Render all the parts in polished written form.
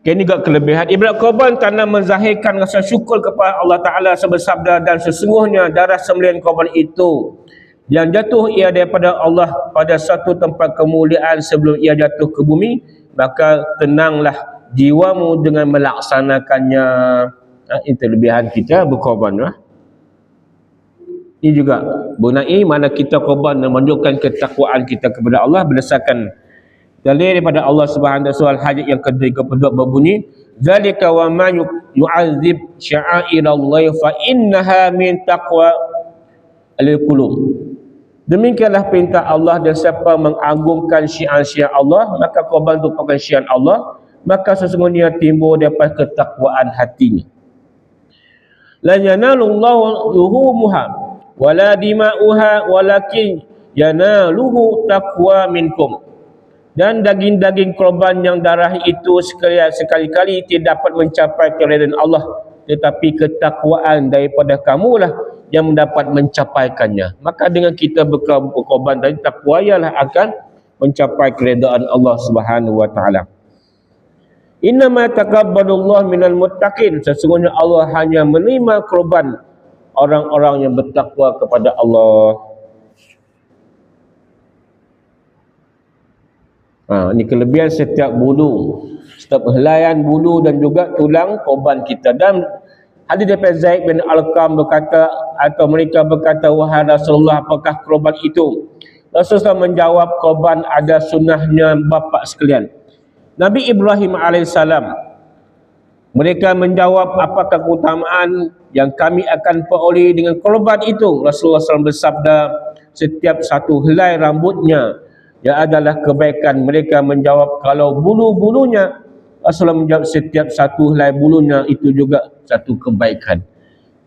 Ini juga kelebihan ibadat korban kerana menzahirkan rasa syukur kepada Allah Ta'ala bersabda, dan sesungguhnya darah sembelihan korban itu yang jatuh ia daripada Allah pada satu tempat kemuliaan sebelum ia jatuh ke bumi, maka tenanglah jiwamu dengan melaksanakannya. Itu kelebihan kita berkorban. Ini juga mengenai mana kita korban dan menunjukkan ketakwaan kita kepada Allah berdasarkan dalil daripada Allah Subhanahu wa taala. Hadis yang ke-32 berbunyi, zalika wa man yu'azzib sya'airallahi fa innaha min taqwa al-qulub. Demikianlah perintah Allah, dan siapa mengagungkan syiar-syiar Allah, maka korban itu merupakan syiar Allah, maka sesungguhnya timbul daripada ketakwaan hatinya. La yanalullahu luhumuha wala dima'uha walakin yanaluhu taqwa minkum. Dan daging-daging korban yang darah itu sekali-kali tidak dapat mencapai keridhaan Allah, tetapi ketakwaan daripada kamulah yang mendapat mencapaikannya. Maka dengan kita berkorban tadi, takwayalah akan mencapai keridhaan Allah Subhanahu wa taala. Innama taqabbalullahu minal muttaqin. Sesungguhnya Allah hanya menerima korban orang-orang yang bertakwa kepada Allah. Ini kelebihan setiap bulu, setiap helaian bulu dan juga tulang korban kita. Dan hadis daripada Zaid bin Al-Qam berkata, atau mereka berkata, wahai Rasulullah, apakah korban itu? Rasulullah menjawab, korban ada sunnahnya bapa sekalian, Nabi Ibrahim alaihissalam. Mereka menjawab, apakah keutamaan yang kami akan peroleh dengan korban itu? Rasulullah SAW bersabda, setiap satu helai rambutnya ya adalah kebaikan. Mereka menjawab, kalau bulu-bulunya? Rasulullah menjawab, setiap satu helai bulunya itu juga satu kebaikan.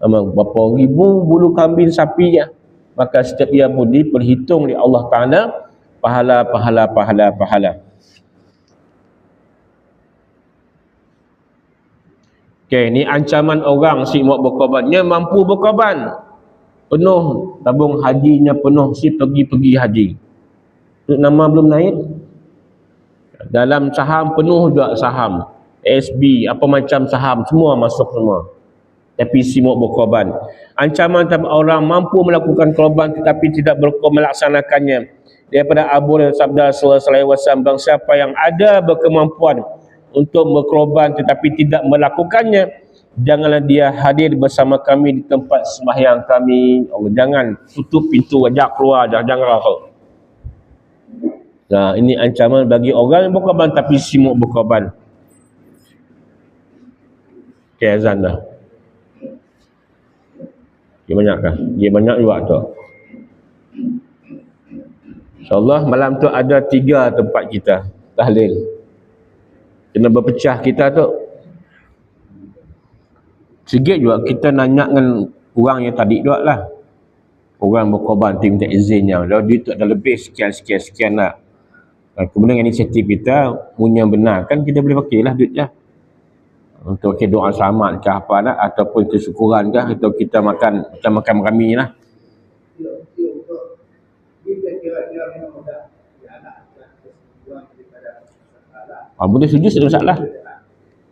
Berapa ribu bulu kambing sapi ya, maka setiap ia pun diperhitung oleh Allah Ta'ala pahala. Ini ancaman orang si mau berkorbannya, mampu berkorban penuh, tabung hajinya penuh, si pergi haji, nama belum naik. Dalam saham penuh juga saham, SB, apa macam saham, semua masuk semua. Tapi si mau berkorban. Ancaman terhadap orang mampu melakukan korban tetapi tidak melaksanakannya. Daripada Abu Hurairah sabda sallallahu alaihi wasallam, bang siapa yang ada berkemampuan untuk berkorban tetapi tidak melakukannya, janganlah dia hadir bersama kami di tempat sembahyang kami. Allah, jangan tutup pintu, ajak keluar, jangan rasa. Nah, ini ancaman bagi orang yang berkorban tapi sibuk berkorban. Azan dah. Dia banyakkah? Dia banyak juga tu. InsyaAllah malam tu ada 3 tempat kita tahlil. Kena berpecah kita tu. Sikit juga kita nanya dengan orang yang tadi juga lah. Orang berkorban tu minta izinnya. Kalau dia tu ada lebih sekian lah. Kemudian inisiatif kita punya benar, kan kita boleh pakai lah duit je. Untuk pakai doa selamat ke apa lah, ataupun kesyukuran ke, atau kita makan kami lah. Mudah setuju sudah masalah.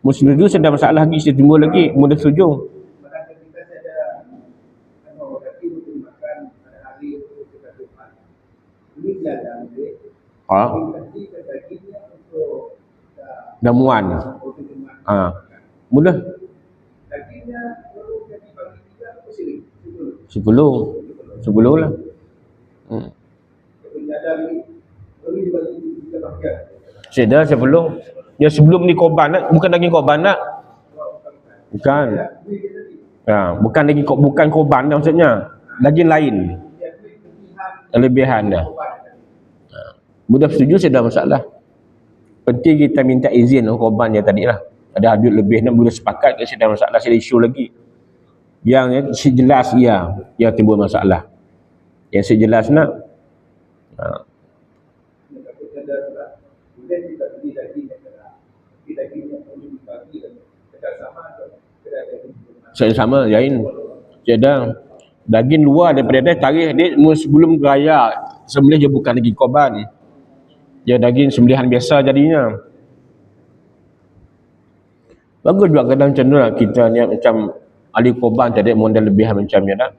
Mudah setuju sudah masalah lagi, saya tunggu lagi. Mudah setuju. Damuan. Mudah. 10 lah. Sudah 10. Ya sebelum ni korban nak, bukan daging korban nak. Bukan. Bukan daging, bukan korban dah maksudnya. Daging lain. Kelebihan dah. Mudah setuju sudah masalah. Penting kita minta izin korban yang tadi lah. Ada duit lebih nak boleh sepakat ke, sudah masalah, saya isu lagi. Yang sejelas yang timbul masalah. Yang sejelas nak. Sama lain. Jadi daging luar daripada tarikh dia sebelum raya sembelih dia bukan lagi korban. Dia daging sembelihan biasa jadinya. Bagus juga kadang macam tu lah. Kita ni macam ahli korban tadi model lebih macamnya dah.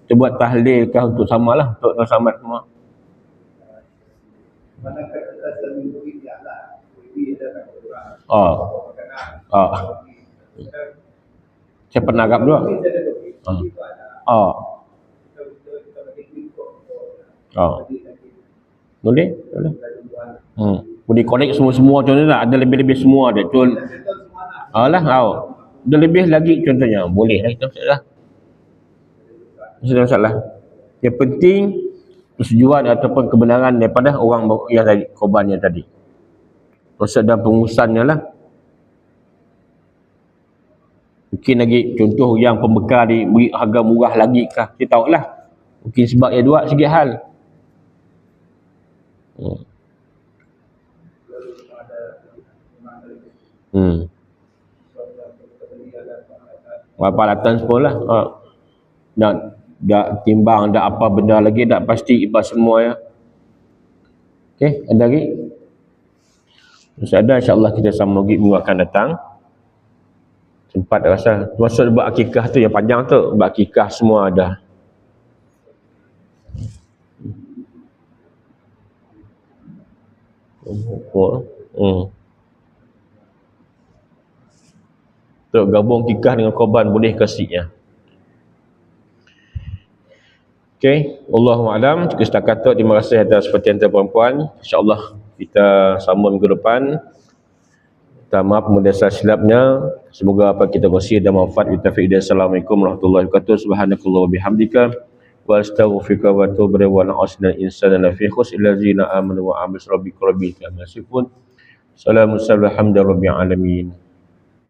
Kita buat tahlil kah untuk samalah, untuk selamat semua. Oh. Oh. Saya pernah agak dua. Oh. Oh. Boleh? Boleh. Boleh connect semua-semua contohnya tak? Ada lebih-lebih semua ada. Betul. Alah, ada lebih lagi contohnya. Boleh lah, kita masalah. Tidak masalah. Yang penting persetujuan ataupun kebenaran daripada orang yang tadi, korbannya tadi. Proses dan pengurusannya lah. Mungkin lagi contoh yang pembekal diberi harga murah lagi kah? Kita tahu lah. Mungkin sebab ia dua segi hal. Berapa latan sepuluh lah. Dak timbang, dak apa benda lagi, dak pasti ibas semua ya. Okey, ada lagi? Masih ada, insyaAllah kita sama lagi minggu akan datang. Sempat rasa. Maksud buat akikah tu yang panjang tu. Buat akikah semua ada. Tu gabung akikah dengan korban boleh kasihnya. Okey, Allahu'alam. Kita setakat tu, terima kasih atas perhatian tuan-puan. InsyaAllah kita sambung minggu depan. Minta maaf kemudian silapnya. Semoga apa kita kongsi dan manfaat. Assalamualaikum warahmatullahi wabarakatuh. Subhanakallah wa bihamdika. Wa astaghfirullah wa atubu ilaik wa na'asna insana fi khus illazina amanu wa amis rabbika rabbil alamin. Assalamualaikum warahmatullahi wabarakatuh.